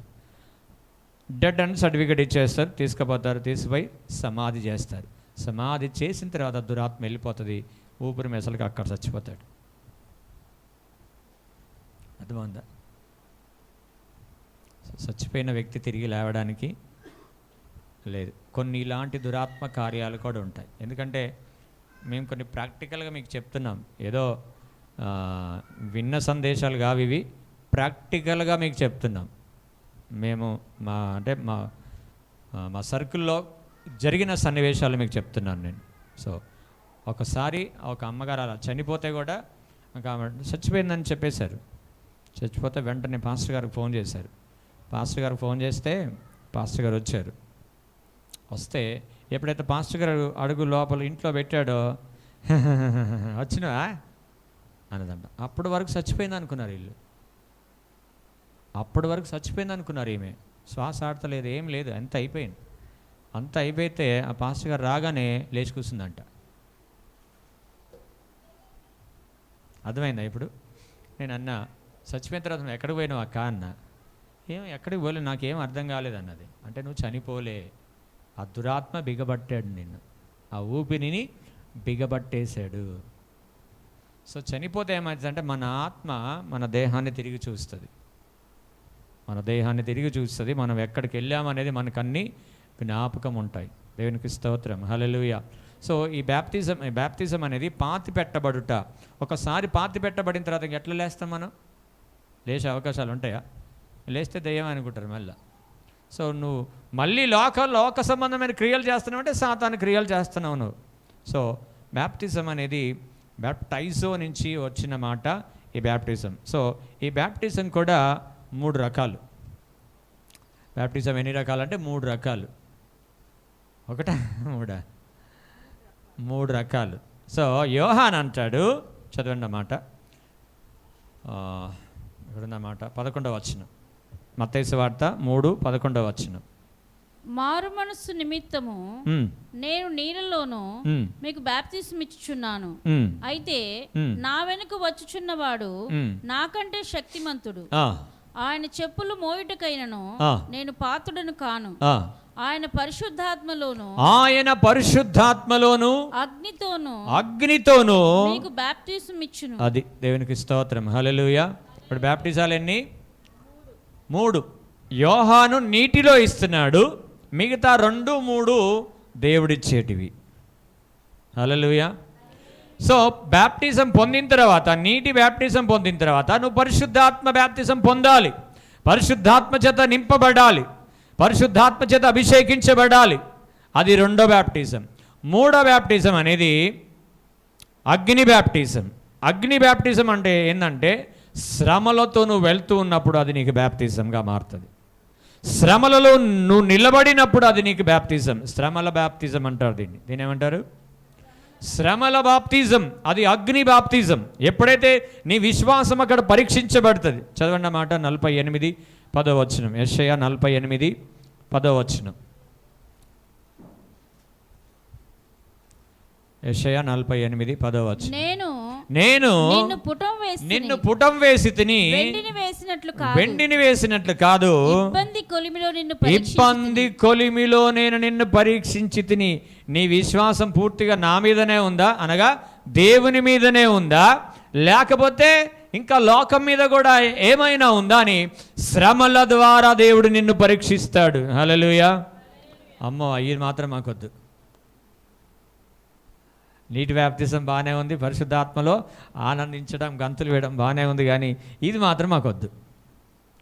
డెడ్ అని సర్టిఫికేట్ ఇచ్చేస్తారు, తీసుకుపోతారు, తీసుకుపోయి సమాధి చేస్తారు. సమాధి చేసిన తర్వాత దురాత్మ వెళ్ళిపోతుంది, ఊపిరి మెసలకి అక్కడ చచ్చిపోతాడు. అర్థమవుందా? చచ్చిపోయిన వ్యక్తి తిరిగి లేవడానికి లేదు. కొన్ని ఇలాంటి దురాత్మ కార్యాలు కూడా ఉంటాయి. ఎందుకంటే మేము కొన్ని ప్రాక్టికల్గా మీకు చెప్తున్నాం. ఏదో విన్న సందేశాలు కావు ఇవి, ప్రాక్టికల్గా మీకు చెప్తున్నాం. మేము మా సర్కిల్లో జరిగిన సన్నివేశాలు మీకు చెప్తున్నాను నేను. సో ఒకసారి ఒక అమ్మగారు అలా చనిపోతే కూడా చచ్చిపోయిందని చెప్పేశారు. చచ్చిపోతే వెంటనే పాస్టర్ గారికి ఫోన్ చేశారు. పాస్టర్ గారికి ఫోన్ చేస్తే పాస్టర్ గారు వచ్చారు. వస్తే ఎప్పుడైతే పాస్టర్ గారు అడుగు లోపల ఇంట్లో పెట్టాడో వచ్చినా అన్నదంట. అప్పటి వరకు చచ్చిపోయింది అనుకున్నారు వీళ్ళు. అప్పటి వరకు చచ్చిపోయింది అనుకున్నారు. ఈమె శ్వాస ఆడతలేదు, ఏం లేదు, అంత అయిపోయింది. అంత అయిపోతే ఆ పాస్టర్ గారు రాగానే లేచి కూర్చుందంట. అర్థమైందా ఇప్పుడు? నేను అన్నా, చచ్చిపోయిన తర్వాత నువ్వు ఎక్కడికి పోయినావు అక్క అన్న. ఎక్కడికి పోలే, నాకేం అర్థం కాలేదు అన్నది. అంటే నువ్వు చనిపోలే, ఆ దురాత్మ బిగబట్టాడు నిన్ను, ఆ ఊపిరిని బిగబట్టేశాడు. సో చనిపోతే ఏమవుతుందంటే మన ఆత్మ మన దేహాన్ని తిరిగి చూస్తుంది. మనం ఎక్కడికి వెళ్ళామనేది మనకు అన్నీ జ్ఞాపకం ఉంటాయి. దేవునికి స్తోత్రం, హల్లెలూయా. సో ఈ బ్యాప్తిజం అనేది పాతి పెట్టబడుట. ఒకసారి పాతి పెట్టబడిన తర్వాత ఎట్లా లేస్తాం మనం? లేచే అవకాశాలు ఉంటాయా? లేస్తే దెయ్యం అనుకుంటారు మళ్ళీ. సో నువ్వు మళ్ళీ లోక సంబంధమైన క్రియలు చేస్తున్నావు అంటే సాతాను క్రియలు చేస్తున్నావు నువ్వు. సో బ్యాప్టిజం అనేది బ్యాప్టైజో నుంచి వచ్చిన మాట ఈ బ్యాప్టిజం. సో ఈ బ్యాప్టిజం కూడా 3 రకాలు. బ్యాప్టిజం ఎన్ని రకాలంటే 3 రకాలు. ఒకటా 3 రకాలు. సో యోహాన్ అంటాడు, చదవండి అన్నమాట, ఇక్కడున్నమాట 11వ వచనం, మత్తయి సువార్త 3:11 వచనం. మారు మనస్సు నిమిత్తము నేను నీళ్ళలోను మీకు బాప్తిస్మం ఇచ్చుచున్నాను, అయితే నా వెనుక వచ్చుచున్నవాడు నాకంటే శక్తిమంతుడు, ఆయన చెప్పులు మోయుటకైనను నేను పాత్రుడను కాను, ఆయన పరిశుద్ధాత్మలోను అగ్నితోను మీకు బాప్తిస్మం ఇచ్చును. అది దేవునికి స్తోత్రం. హల్లెలూయా. ఇప్పుడు బాప్టిజాలు ఎన్ని? 3. యోహాను నీటిలో ఇస్తున్నాడు, మిగతా 2, 3 దేవుడిచ్చేటివి. హల్లెలూయా. సో బ్యాప్టిజం పొందిన తర్వాత, నీటి బ్యాప్టిజం పొందిన తర్వాత నువ్వు పరిశుద్ధాత్మ బ్యాప్టిజం పొందాలి, పరిశుద్ధాత్మ చేత నింపబడాలి, పరిశుద్ధాత్మ చేత అభిషేకించబడాలి. అది 2వ బ్యాప్టిజం. 3వ బ్యాప్టిజం అనేది అగ్ని బ్యాప్టిజం. అగ్ని బ్యాప్టిజం అంటే ఏంటంటే శ్రమలతో నువ్వు వెళ్తూ ఉన్నప్పుడు అది నీకు బ్యాప్టిజంగా మారుతుంది. శ్రమలలో నువ్వు నిలబడినప్పుడు అది నీకు బ్యాప్టిజం. శ్రమల బ్యాప్టిజం అంటారు దీన్ని. దీని ఏమంటారు? శ్రమల బాప్తిజం. అది అగ్ని బాప్తిజం. ఎప్పుడైతే నీ విశ్వాసం అక్కడ పరీక్షించబడుతుంది. చదవండి అన్నమాట 48:10 వచనం. యెషయా 48:10 వచనం. యెషయా 48:10 వచనం. నేను నిన్ను పుటం వేసి తిని వెండిని వేసినట్లు కాదు, ఇబ్బంది కొలిమిలో నేను నిన్ను పరీక్షించి తిని. నీ విశ్వాసం పూర్తిగా నా మీదనే ఉందా, అనగా దేవుని మీదనే ఉందా, లేకపోతే ఇంకా లోకం మీద కూడా ఏమైనా ఉందా అని శ్రమల ద్వారా దేవుడు నిన్ను పరీక్షిస్తాడు. హల్లెలూయా. అమ్మో, అయ్యి మాత్రం మాకొద్దు. నీటి బ్యాప్టిజం బాగానే ఉంది, పరిశుద్ధాత్మలో ఆనందించడం, గంతులు వేయడం బాగానే ఉంది, కానీ ఇది మాత్రం మాకొద్దు.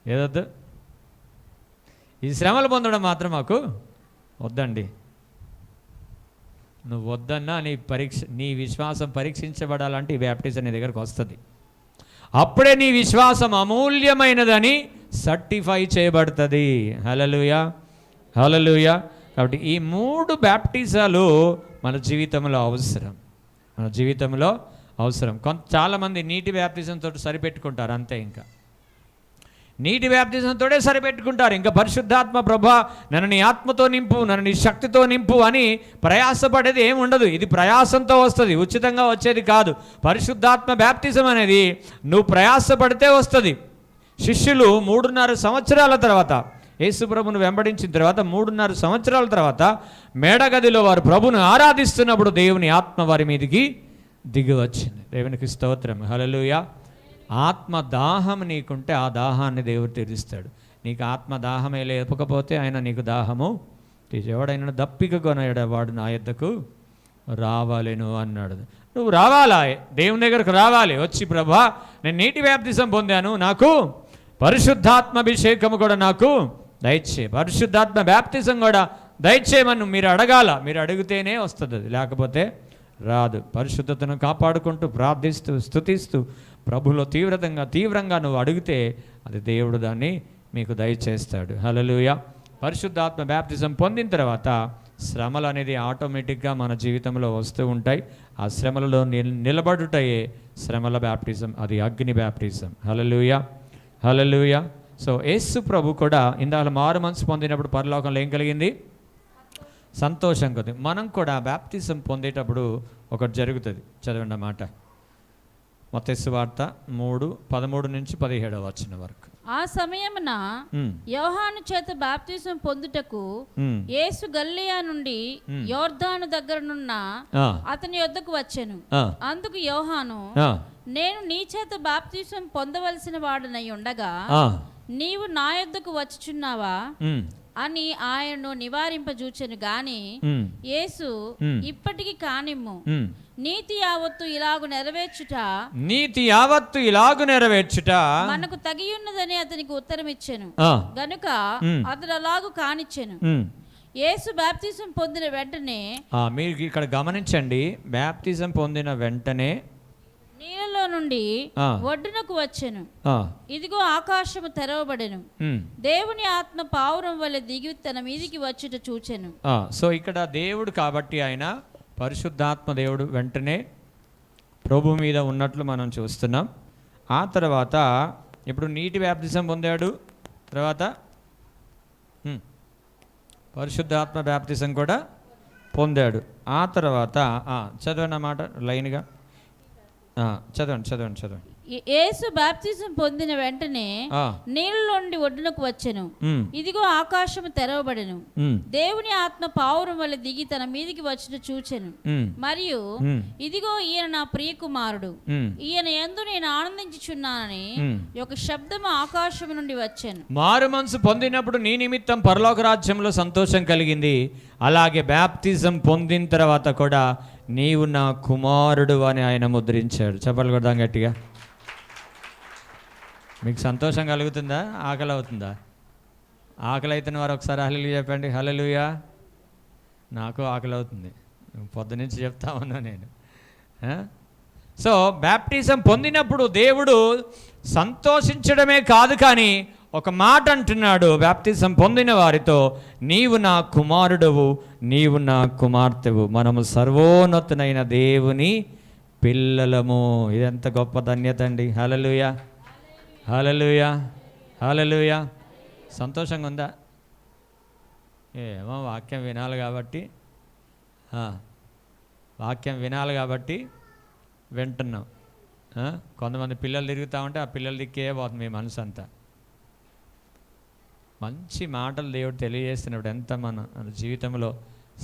ఏదొద్దు? ఈ శ్రమలు పొందడం మాత్రం మాకు వద్దండి. నువ్వు వద్దన్నా నీ విశ్వాసం పరీక్షించబడాలంటే ఈ బ్యాప్టిజం నీ దగ్గరకు వస్తుంది. అప్పుడే నీ విశ్వాసం అమూల్యమైనదని సర్టిఫై చేయబడుతుంది. హల్లెలూయా, హల్లెలూయా. కాబట్టి ఈ 3 బ్యాప్టిజాలు మన జీవితంలో అవసరం. చాలామంది నీటి బ్యాప్టిజంతో సరిపెట్టుకుంటారు, అంతే. ఇంకా నీటి బ్యాప్టిజంతోనే సరిపెట్టుకుంటారు. ఇంకా పరిశుద్ధాత్మ ప్రభా నన్ను నీ ఆత్మతో నింపు, నన్ను నీ శక్తితో నింపు అని ప్రయాసపడేది ఏమి ఉండదు. ఇది ప్రయాసంతో వస్తుంది, ఉచితంగా వచ్చేది కాదు. పరిశుద్ధాత్మ బ్యాప్టిజం అనేది నువ్వు ప్రయాసపడితే వస్తుంది. శిష్యులు 3.5 సంవత్సరాల తర్వాత, యేసు ప్రభును వెంబడించిన తర్వాత 3.5 సంవత్సరాల తర్వాత మేడగదిలో వారు ప్రభును ఆరాధిస్తున్నప్పుడు దేవుని ఆత్మ వారి మీదకి దిగి వచ్చింది. దేవునికి స్తోత్రం. హల్లెలూయా. ఆత్మ దాహం నీకుంటే ఆ దాహాన్ని దేవుడు తీరుస్తాడు. నీకు ఆత్మ దాహమే లేకపోతే ఆయన నీకు దాహము ఎవడైనా దప్పిక కొనవాడు నా యొద్దకు రావాలేను అన్నాడు. నువ్వు రావాలా, దేవుని దగ్గరకు రావాలి. వచ్చి ప్రభా నేను నీటి బ్యాప్టిజం పొందాను, నాకు పరిశుద్ధాత్మ అభిషేకము కూడా నాకు దయచే, పరిశుద్ధాత్మ బ్యాప్టిజం కూడా దయచేయమని మీరు అడగాల. మీరు అడిగితేనే వస్తుంది, అది లేకపోతే రాదు. పరిశుద్ధతను కాపాడుకుంటూ ప్రార్థిస్తూ స్తుతిస్తూ ప్రభులో తీవ్రంగా నువ్వు అడిగితే అది దేవుడు దాన్ని మీకు దయచేస్తాడు. హల్లెలూయా. పరిశుద్ధాత్మ బ్యాప్టిజం పొందిన తర్వాత శ్రమలు అనేది ఆటోమేటిక్గా మన జీవితంలో వస్తూ ఉంటాయి. ఆ శ్రమలలో నిలబడుటయే శ్రమల బ్యాప్టిజం, అది అగ్ని బ్యాప్టిజం. హల్లెలూయా, హల్లెలూయా. సో యేసు ప్రభు కూడా ఇందాక మారు మనసు పొందినప్పుడు పరలోకంలో ఏం కలిగింది? సంతోషం కదా. మనం కూడా బ్యాప్టిజం పొందేటప్పుడు ఒకటి జరుగుతుంది. చదవండి అన్నమాట. మత్తయి సువార్త 3:13-17 వచ్చిన వరకు. ఆ సమయమున యోహాను చేత బాప్తిసం పొందుటకు యేసు గలిలయ నుండి యోర్దాను దగ్గరనున్న అతని యొద్దకు వచ్చెను. అందుకు యోహాను, నేను నీ చేత బాప్తిసం పొందవలసిన వాడనై ఉండగా నీవు నా యొద్దకు వచ్చుచున్నావా? అని ఆయనను నివారింపజూచెను గాని యేసు ఇప్పటికి కానిమ్ము, నీతి యావత్తు ఇలాగు నెరవేర్చుట మనకు తగియున్నదని అతనికి ఉత్తరమిచ్చెను. గనుక అతడు అలాగు కానిచ్చెను. యేసు బాప్తిజం పొందిన వెంటనే, మీరు ఇక్కడ గమనించండి, బాప్తిజం పొందిన వెంటనే నీళ్ళలో నుండి ఒడ్డునకు వచ్చెను. ఇదిగో ఆకాశము తెరవబడెను, దేవుని ఆత్మ పావురం వలె దిగి తన మీదికి వచ్చుట చూచెను. సో ఇక్కడ దేవుడు కాబట్టి ఆయన పరిశుద్ధాత్మ దేవుడు వెంటనే ప్రభు మీద ఉన్నట్లు మనం చూస్తున్నాం. ఆ తర్వాత ఇప్పుడు నీటి బాప్తిజం పొందాడు, తర్వాత పరిశుద్ధాత్మ బాప్తిజం కూడా పొందాడు. ఆ తర్వాత చదవండి అన్నమాట లైన్గా చదవండి. యేసు బాప్తిజం పొందిన వెంటనే నీళ్ళ నుండి ఒడ్డునకు వచ్చెను. ఇదిగో ఆకాశము తెరవబడెను, దేవుని ఆత్మ పావురం వల్ల దిగి తన మీదికి వచ్చిన చూచెను. మరియు ఇదిగో ఈయన నా ప్రియ కుమారుడు, ఈయన యందు నేను ఆనందించుచున్నానని ఒక శబ్దము ఆకాశము నుండి వచ్చెను. మారు మనసు పొందినప్పుడు నీ నిమిత్తం పరలోక రాజ్యంలో సంతోషం కలిగింది. అలాగే బాప్తిజం పొందిన తర్వాత కూడా నీవు నా కుమారుడు అని ఆయన ముద్రించాడు. చెప్పాలి కొడదాం గట్టిగా. మీకు సంతోషం కలుగుతుందా, ఆకలి అవుతుందా? ఆకలి అయితేనే వారు ఒకసారి హల్లెలూయా చెప్పండి. హల్లెలూయా. నాకు ఆకలి అవుతుంది, పొద్దునుంచి చెప్తా ఉన్నా నేను. సో బాప్టిజం పొందినప్పుడు దేవుడు సంతోషించడమే కాదు, కానీ ఒక మాట అంటున్నాడు బాప్తిజం పొందిన వారితో, నీవు నా కుమారుడవు, నీవు నా కుమార్తెవు, మనము సర్వోన్నతునైన దేవుని పిల్లలము. ఇదెంత గొప్ప ధన్యత అండి. హల్లెలూయా, హల్లెలూయా, హల్లెలూయా. సంతోషంగా ఉందా? ఏమో వాక్యం వినాలి కాబట్టి వింటున్నాం. కొంతమంది పిల్లలు తిరుగుతూ ఉంటే ఆ పిల్లల దిక్కే పోతుంది మీ మనసు అంతా. మంచి మాటలు దేవుడు తెలియజేస్తున్నప్పుడు ఎంత మన జీవితంలో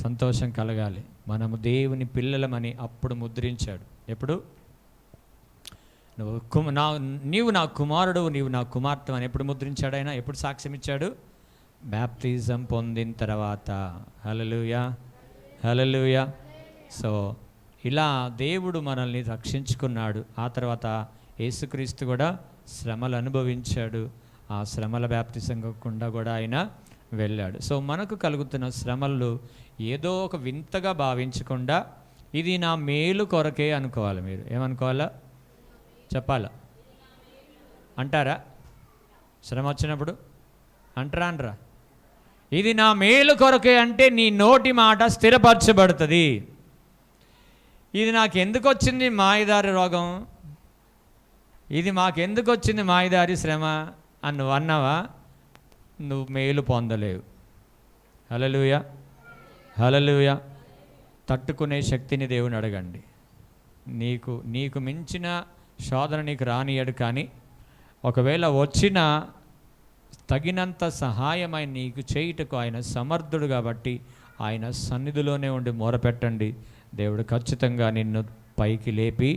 సంతోషం కలగాలి. మనము దేవుని పిల్లలమని అప్పుడు ముద్రించాడు. ఎప్పుడు? నీవు నా కుమారుడు, నీవు నా కుమార్తె అని ఎప్పుడు ముద్రించాడు ఆయన? ఎప్పుడు సాక్ష్యం ఇచ్చాడు? బాప్తిజం పొందిన తర్వాత. హల్లెలూయా, హల్లెలూయా. సో ఇలా దేవుడు మనల్ని రక్షించుకున్నాడు. ఆ తర్వాత యేసుక్రీస్తు కూడా శ్రమలు అనుభవించాడు. ఆ శ్రమల బాప్తిజం కాకుండా కూడా ఆయన వెళ్ళాడు. సో మనకు కలుగుతున్న శ్రమలు ఏదో ఒక వింతగా భావించకుండా ఇది నా మేలు కొరకే అనుకోవాలి. మీరు ఏమనుకోవాలా? చెప్పాలా? అంటారా? శ్రమ వచ్చినప్పుడు అంటారా? ఇది నా మేలు కొరకే అంటే నీ నోటి మాట స్థిరపరచబడుతుంది. ఇది నాకు ఎందుకు వచ్చింది మాయదారి రోగం, ఇది మాకెందుకు వచ్చింది మాయదారి శ్రమ అని నువ్వు అన్నావా, నువ్వు మేలు పొందలేవు. హల్లెలూయా, హల్లెలూయా. తట్టుకునే శక్తిని దేవుని అడగండి. నీకు మించిన శోధన నీకు రానియడు, కానీ ఒకవేళ వచ్చిన తగినంత సహాయమైన నీకు చేయుటకు ఆయన సమర్థుడు కాబట్టి ఆయన సన్నిధిలోనే ఉండి మొరపెట్టండి. దేవుడు ఖచ్చితంగా నిన్ను పైకి లేపి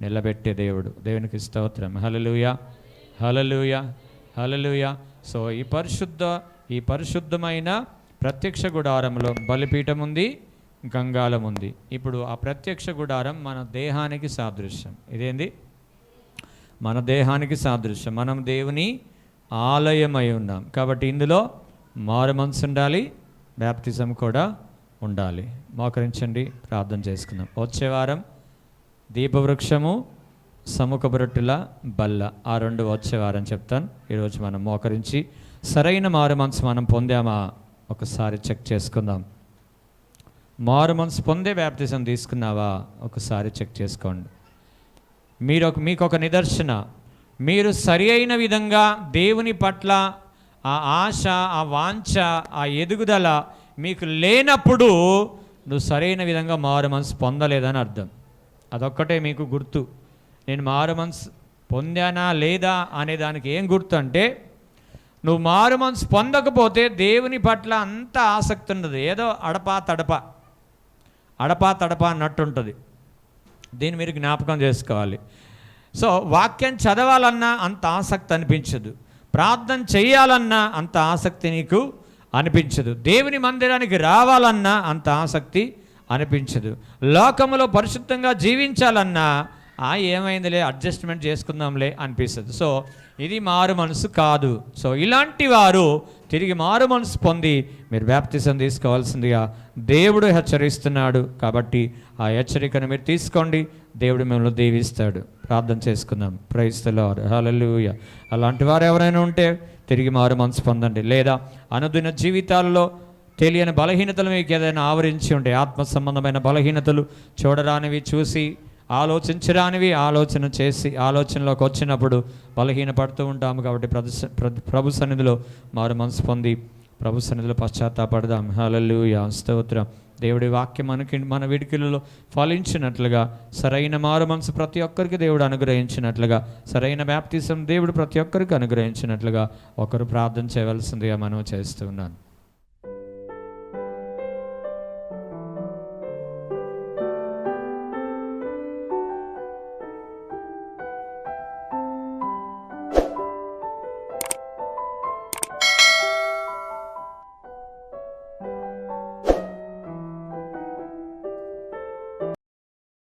నిలబెట్టే దేవుడు. దేవునికి స్తోత్రం. హల్లెలూయా, హల్లెలూయా, హల్లెలూయా. సో ఈ పరిశుద్ధమైన ప్రత్యక్ష గుడారంలో బలిపీఠం ఉంది, గంగాళం ఉంది. ఇప్పుడు ఆ ప్రత్యక్ష గుడారం మన దేహానికి సాదృశ్యం. ఇదేంది? మన దేహానికి సాదృశ్యం. మనం దేవుని ఆలయమై ఉన్నాం కాబట్టి ఇందులో మారు మనసు ఉండాలి, బాప్తిజం కూడా ఉండాలి. మోకరించండి, ప్రార్థన చేసుకుందాం. వచ్చే వారం దీపవృక్షము, సముఖ రొట్టెల బల్ల, ఆ రెండు వచ్చే వారం చెప్తాను. ఈరోజు మనం మోకరించి సరైన మారు మనసు మనం పొందామా ఒకసారి చెక్ చేసుకుందాం. మారు మనసు పొందే బాప్తిజం తీసుకున్నావా ఒకసారి చెక్ చేసుకోండి. మీకు ఒక నిదర్శన, మీరు సరి అయిన విధంగా దేవుని పట్ల ఆ ఆశ, ఆ వాంఛ, ఆ ఎదుగుదల మీకు లేనప్పుడు నువ్వు సరైన విధంగా మారు మనసు పొందలేదని అర్థం. అదొక్కటే మీకు గుర్తు. నేను మారు మనసు పొందానా లేదా అనే దానికి ఏం గుర్తు అంటే, నువ్వు మారు మనసు పొందకపోతే దేవుని పట్ల అంత ఆసక్తి ఉండదు. ఏదో అడపా తడపా అన్నట్టుంటుంది. దీన్ని మీరు జ్ఞాపకం చేసుకోవాలి. సో వాక్యం చదవాలన్నా అంత ఆసక్తి అనిపించదు, ప్రార్థన చేయాలన్నా అంత ఆసక్తి నీకు అనిపించదు. దేవుని మందిరానికి రావాలన్నా అంత ఆసక్తి అనిపించదు. లోకములో పరిశుద్ధంగా జీవించాలన్నా ఏమైందిలే అడ్జస్ట్మెంట్ చేసుకుందాంలే అనిపిస్తుంది. సో ఇది మారు మనసు కాదు. సో ఇలాంటి వారు తిరిగి మారు మనసు పొంది మీరు బాప్తిజం తీసుకోవాల్సిందిగా దేవుడు హెచ్చరిస్తున్నాడు. కాబట్టి ఆ హెచ్చరికను మీరు తీసుకోండి, దేవుడు మిమ్మల్ని దీవిస్తాడు. ప్రార్థన చేసుకుందాం. ప్రైజ్ ది లార్డ్, హల్లెలూయా. అలాంటి వారు ఎవరైనా ఉంటే తిరిగి మారు మనసు పొందండి. లేదా అనుదిన జీవితాల్లో తెలియని బలహీనతలు మీకు ఏదైనా ఆవరించి ఉంటే, ఆత్మ సంబంధమైన బలహీనతలు చూడరానివి చూసి ఆలోచించరానివి ఆలోచన చేసి ఆలోచనలోకి వచ్చినప్పుడు బలహీనపడుతూ ఉంటాము. కాబట్టి ప్రభు సన్నిధిలో మారు మనసు పొంది ప్రభు సన్నిధిలో పశ్చాత్తాపడదాం. హల్లెలూయా, స్తోత్రం. దేవుడి వాక్యం మన విడికిలలో ఫలించినట్లుగా, సరైన మారు మనసు ప్రతి ఒక్కరికి దేవుడు అనుగ్రహించినట్లుగా, సరైన బాప్తిజం దేవుడు ప్రతి ఒక్కరికి అనుగ్రహించినట్లుగా ఒకరు ప్రార్థన చేయవలసిందిగా మనం చేస్తున్నాను.